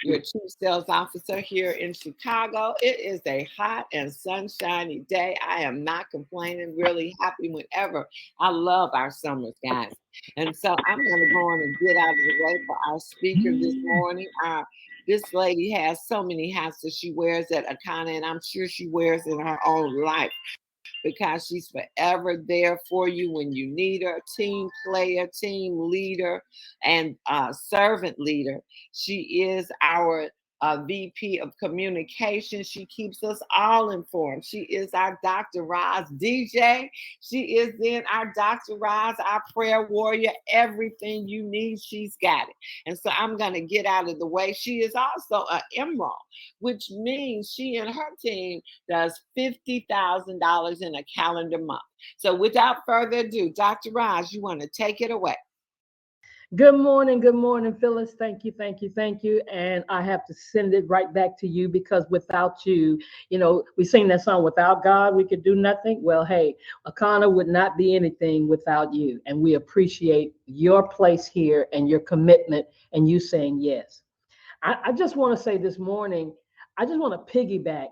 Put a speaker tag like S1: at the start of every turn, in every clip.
S1: your chief sales officer here in Chicago. It is a hot and sunshiny day. I am not complaining, really happy whenever. I love our summers, guys. And so I'm going to go on and get out of the way for our speaker this morning. This lady has so many hats that she wears at Akana, and I'm sure she wears in her own life because she's forever there for you when you need her. Team player, team leader, and servant leader. She is our VP of communication. She keeps us all informed. She is our Dr. Roz DJ. She is then our Dr. Roz, our prayer warrior. Everything you need, she's got it. And so I'm going to get out of the way. She is also an emerald, which means she and her team does $50,000 in a calendar month. So without further ado, Dr. Roz, you want to take it away.
S2: Good morning, Phyllis. Thank you, thank you, thank you. And I have to send it right back to you because without you, we sing that song, "Without God, we could do nothing." Well, hey, Akana would not be anything without you. And we appreciate your place here and your commitment and you saying yes. I just want to say this morning, I just want to piggyback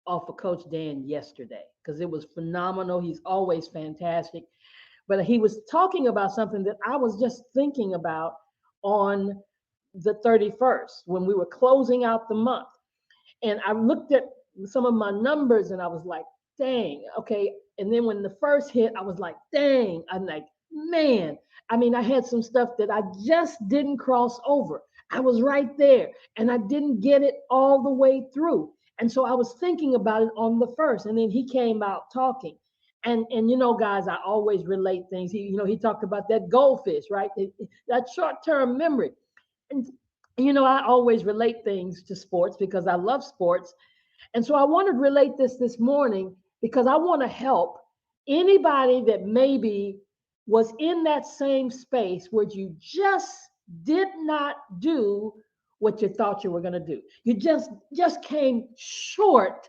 S2: off of Coach Dan yesterday because it was phenomenal. He's always fantastic. But he was talking about something that I was just thinking about on the 31st when we were closing out the month. And I looked at some of my numbers and I was like, dang, okay. And then when the first hit, I was like, dang, I'm like, man. I mean, I had some stuff that I just didn't cross over. I was right there and I didn't get it all the way through. And so I was thinking about it on the first. And then he came out talking. And guys, I always relate things. He talked about that goldfish, right? That short-term memory. And I always relate things to sports because I love sports. And so I want to relate this morning because I want to help anybody that maybe was in that same space where you just did not do what you thought you were going to do. You just came short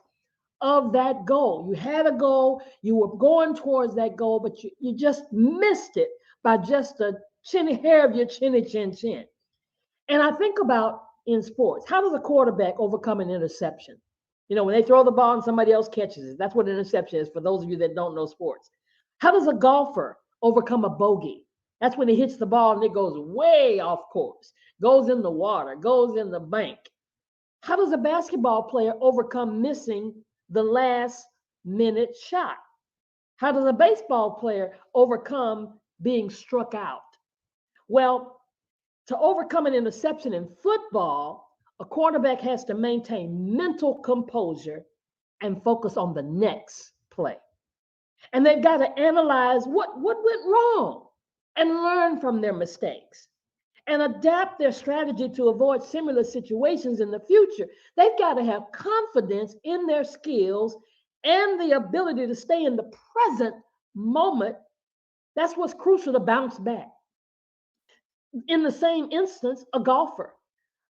S2: of that goal. You had a goal, you were going towards that goal, but you just missed it by just a chinny hair of your chin. And I think about in sports, how does a quarterback overcome an interception? When they throw the ball and somebody else catches it, that's what an interception is for those of you that don't know sports. How does a golfer overcome a bogey? That's when he hits the ball and it goes way off course, goes in the water, goes in the bank. How does a basketball player overcome missing the last minute shot? How does a baseball player overcome being struck out? Well, to overcome an interception in football, a quarterback has to maintain mental composure and focus on the next play. And they've got to analyze what went wrong and learn from their mistakes and adapt their strategy to avoid similar situations in the future. They've got to have confidence in their skills and the ability to stay in the present moment. That's what's crucial to bounce back. In the same instance, a golfer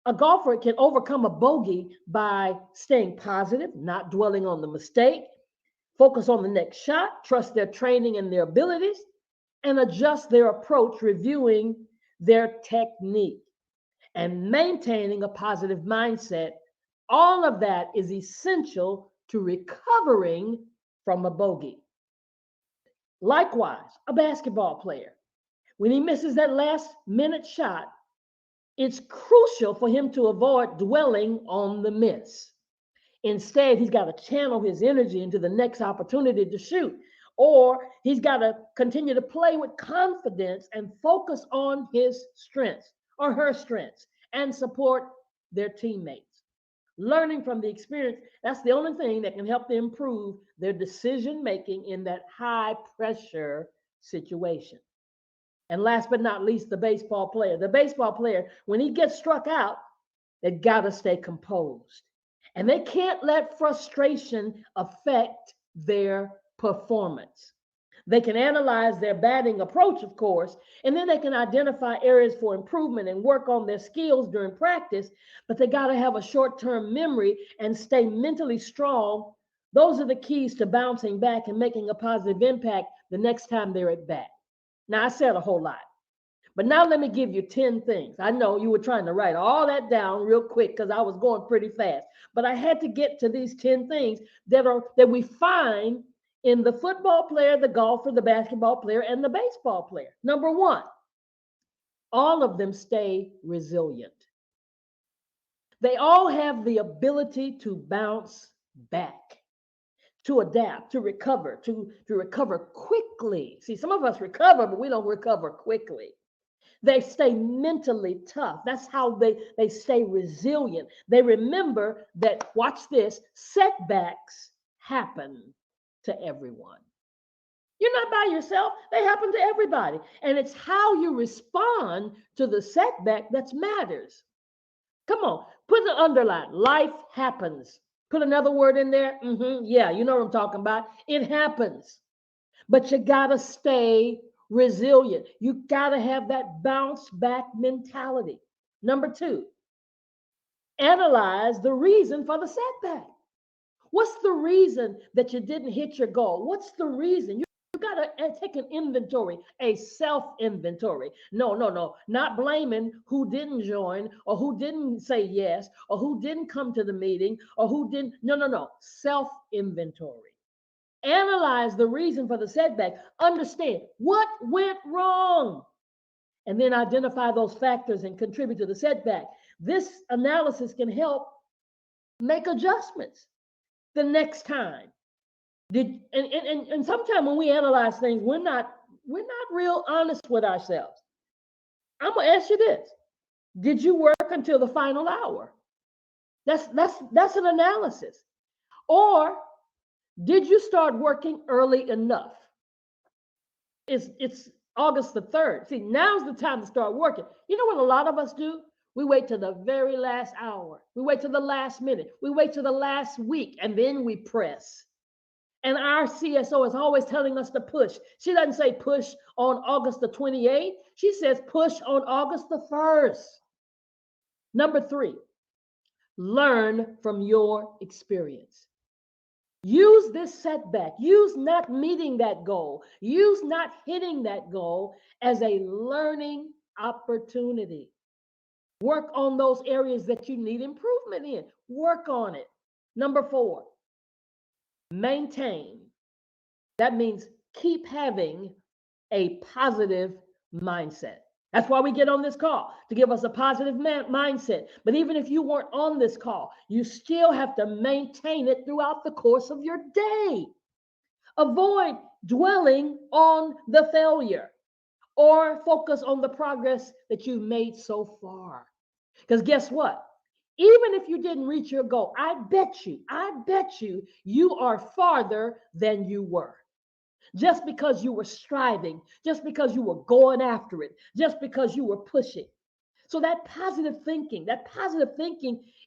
S2: can overcome a bogey by staying positive, not dwelling on the mistake, focus on the next shot, trust their training and their abilities, and adjust their approach, reviewing their technique and maintaining a positive mindset. All of that is essential to recovering from a bogey. Likewise, a basketball player, when he misses that last minute shot, it's crucial for him to avoid dwelling on the miss. Instead, he's got to channel his energy into the next opportunity to shoot, or he's got to continue to play with confidence and focus on his strengths or her strengths and support their teammates. Learning from the experience, that's the only thing that can help them improve their decision making in that high pressure situation. And last but not least, the baseball player. The baseball player, when he gets struck out, they've got to stay composed. And they can't let frustration affect their performance. They can analyze their batting approach, of course, and then they can identify areas for improvement and work on their skills during practice, but they got to have a short-term memory and stay mentally strong. Those are the keys to bouncing back and making a positive impact the next time they're at bat. Now, I said a whole lot, But now let me give you 10 things. I know you were trying to write all that down real quick because I was going pretty fast. But I had to get to these 10 things that we find in the football player, the golfer, the basketball player, and the baseball player. Number one, all of them stay resilient. They all have the ability to bounce back, to adapt, to recover quickly. See, some of us recover, but we don't recover quickly. They stay mentally tough. That's how they stay resilient. They remember that, watch this, setbacks happen to everyone. You're not by yourself. They happen to everybody. And it's how you respond to the setback that matters. Come on, put the underline. Life happens. Put another word in there. Yeah, you know what I'm talking about. It happens. But you got to stay resilient. You got to have that bounce back mentality. Number two, analyze the reason for the setback. What's the reason that you didn't hit your goal? What's the reason? You got to take an inventory, a self inventory. No, not blaming who didn't join or who didn't say yes or who didn't come to the meeting or who didn't. No. Self inventory. Analyze the reason for the setback. Understand what went wrong. And then identify those factors and contribute to the setback. This analysis can help make adjustments the next time. And sometimes when we analyze things, we're not real honest with ourselves. I'm gonna ask you this: did you work until the final hour? That's an analysis. Or did you start working early enough? It's August the 3rd. See, now's the time to start working. You know what a lot of us do? We wait till the very last hour. We wait till the last minute. We wait till the last week, and then we press. And our CSO is always telling us to push. She doesn't say push on August the 28th. She says push on August the 1st. Number three, learn from your experience. Use this setback, use not meeting that goal, use not hitting that goal as a learning opportunity. Work on those areas that you need improvement in. Work on it. Number four, maintain. That means keep having a positive mindset. That's why we get on this call, to give us a positive mindset. But even if you weren't on this call, you still have to maintain it throughout the course of your day. Avoid dwelling on the failure or focus on the progress that you've made so far. Because guess what? Even if you didn't reach your goal, I bet you, you are farther than you were. Just because you were striving, just because you were going after it, just because you were pushing. So that positive thinking,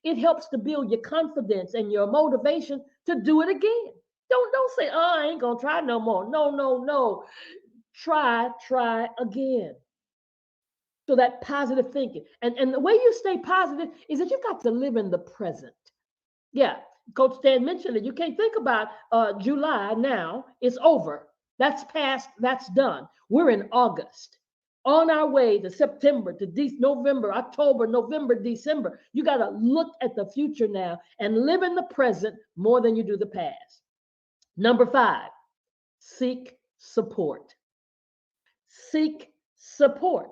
S2: it helps to build your confidence and your motivation to do it again. Don't say, oh, I ain't gonna try no more. No. Try again. So that positive thinking. And the way you stay positive is that you've got to live in the present. Yeah, Coach Stan mentioned it. You can't think about July now. It's over. That's past. That's done. We're in August. On our way to September, to November, October, November, December. You got to look at the future now and live in the present more than you do the past. Number five, seek support. Seek support.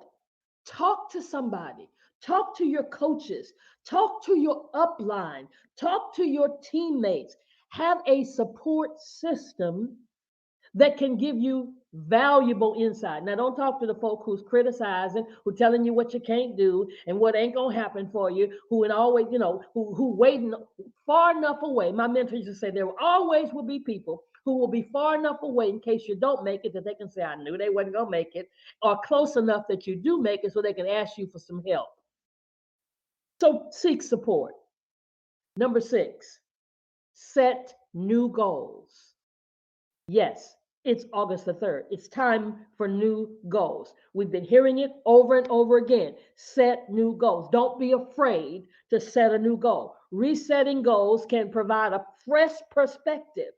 S2: Talk to somebody. Talk to your coaches. Talk to your upline. Talk to your teammates. Have a support system that can give you valuable insight. Now, don't talk to the folk who's criticizing, who telling you what you can't do and what ain't gonna happen for you, who and always, who waiting far enough away. My mentors used to say there always will be people who will be far enough away in case you don't make it that they can say, I knew they wasn't gonna make it, or close enough that you do make it so they can ask you for some help. So seek support. Number six, set new goals. Yes, it's August the 3rd. It's time for new goals. We've been hearing it over and over again. Set new goals. Don't be afraid to set a new goal. Resetting goals can provide a fresh perspective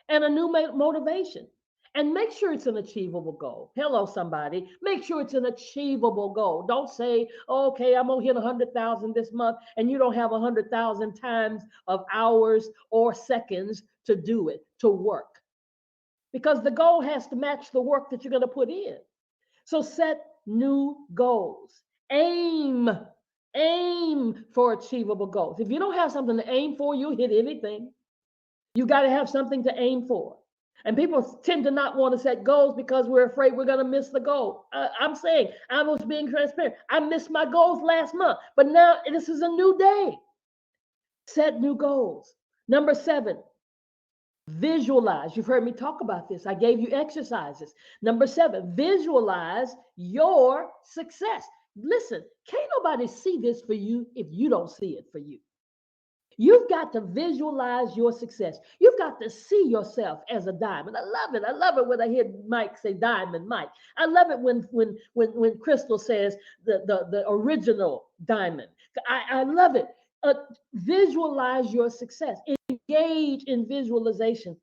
S2: and a new motivation. And make sure it's an achievable goal. Hello, somebody. Make sure it's an achievable goal. Don't say, okay, I'm going to hit 100,000 this month, and you don't have 100,000 times of hours or seconds to do it, to work. Because the goal has to match the work that you're going to put in. So set new goals. Aim, aim for achievable goals. If you don't have something to aim for, you'll hit anything. You got to have something to aim for. And people tend to not want to set goals because we're afraid we're going to miss the goal. I'm saying, I was being transparent. I missed my goals last month, but now this is a new day. Set new goals. Number 7, visualize. You've heard me talk about this. I gave you exercises. Number 7, visualize your success. Listen, can't nobody see this for you if you don't see it for you. You've got to visualize your success. You've got to see yourself as a diamond. I love it. I love it when I hear Mike say diamond Mike. I love it when Crystal says the original diamond. I love it. Visualize your success. Engage in visualization.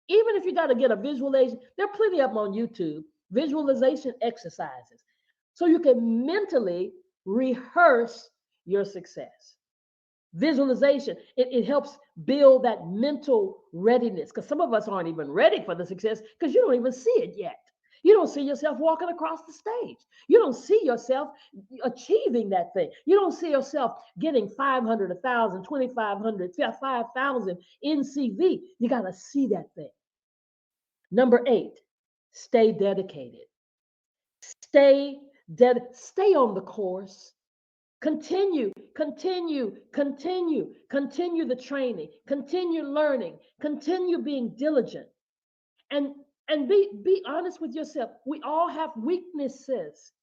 S2: Even if you got to get a visualization, there are plenty of them on YouTube, visualization exercises. So you can mentally rehearse your success. Visualization, it helps build that mental readiness, because some of us aren't even ready for the success because you don't even see it yet. You don't see yourself walking across the stage. You don't see yourself achieving that thing. You don't see yourself getting 500, 1,000, 2,500, 5,000 in CV. You got to see that thing. Number 8, stay dedicated. Stay on the course. Continue the training, continue learning, continue being diligent, and be honest with yourself. We all have weaknesses.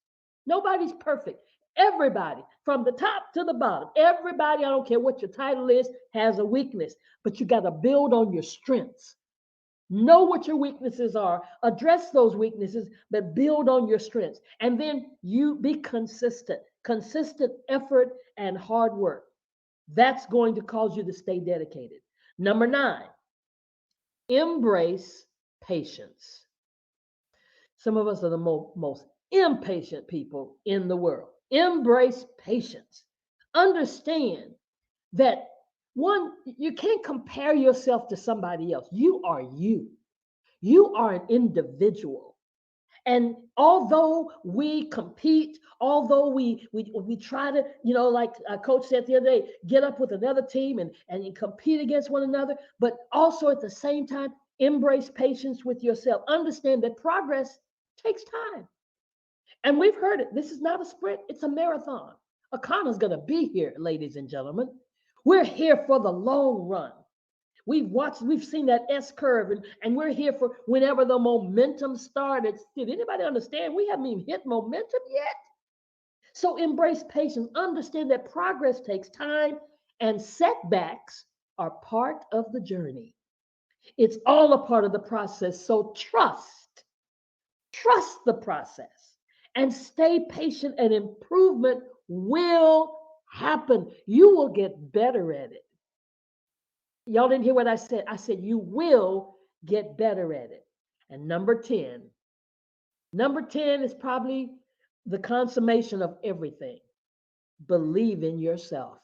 S2: Nobody's perfect. Everybody, from the top to the bottom, everybody, I don't care what your title is, has a weakness, but you got to build on your strengths. Know what your weaknesses are, address those weaknesses, but build on your strengths. And then you be consistent effort and hard work. That's going to cause you to stay dedicated. Number 9, embrace patience. Some of us are the most impatient people in the world. Embrace patience. Understand that one, you can't compare yourself to somebody else. You are you. You are an individual. And although we compete, although we try to, like Coach said the other day, get up with another team and compete against one another, but also at the same time, embrace patience with yourself. Understand that progress takes time. And we've heard it. This is not a sprint, it's a marathon. Akana's going to be here, ladies and gentlemen. We're here for the long run. We've seen that S curve, and we're here for whenever the momentum started. Did anybody understand? We haven't even hit momentum yet. So embrace patience. Understand that progress takes time and setbacks are part of the journey. It's all a part of the process. So trust the process and stay patient, and improvement will happen. You will get better at it. Y'all didn't hear what I said. I said you will get better at it. And number 10 is probably the consummation of everything. Believe in yourself.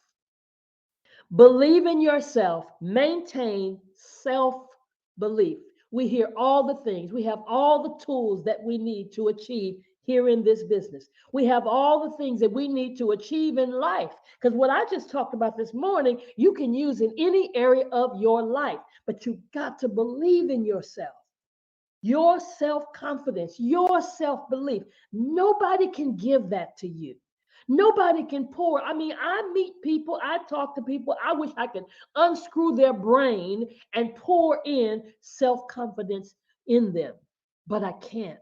S2: Believe in yourself. Maintain self-belief. We hear all the things. We have all the tools that we need to achieve here in this business. We have all the things that we need to achieve in life. Because what I just talked about this morning, you can use in any area of your life. But you got to believe in yourself. Your self-confidence, your self-belief. Nobody can give that to you. Nobody can pour. I mean, I meet people, I talk to people, I wish I could unscrew their brain and pour in self-confidence in them, but I can't.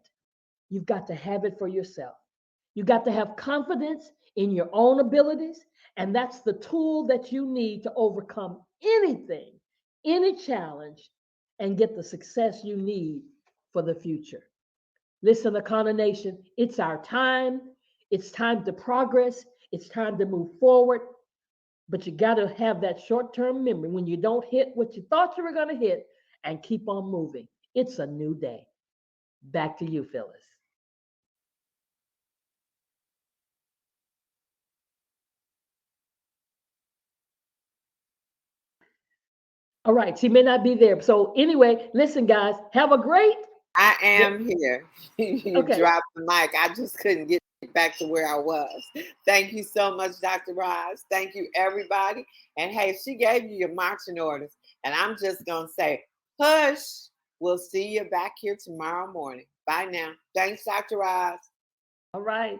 S2: You've got to have it for yourself. You got to have confidence in your own abilities, and that's the tool that you need to overcome anything, any challenge, and get the success you need for the future. Listen, Akana Nation, it's our time. It's time to progress. It's time to move forward. But you got to have that short-term memory when you don't hit what you thought you were going to hit, and keep on moving. It's a new day. Back to you, Phyllis. All right, she may not be there. So anyway, listen, guys, have a great.
S1: I am here. You
S2: Okay.
S1: dropped the mic. I just couldn't get back to where I was. Thank you so much, Dr. Roz. Thank you, everybody. And hey, she gave you your marching orders. And I'm just going to say, push. We'll see you back here tomorrow morning. Bye now. Thanks, Dr. Roz.
S2: All right.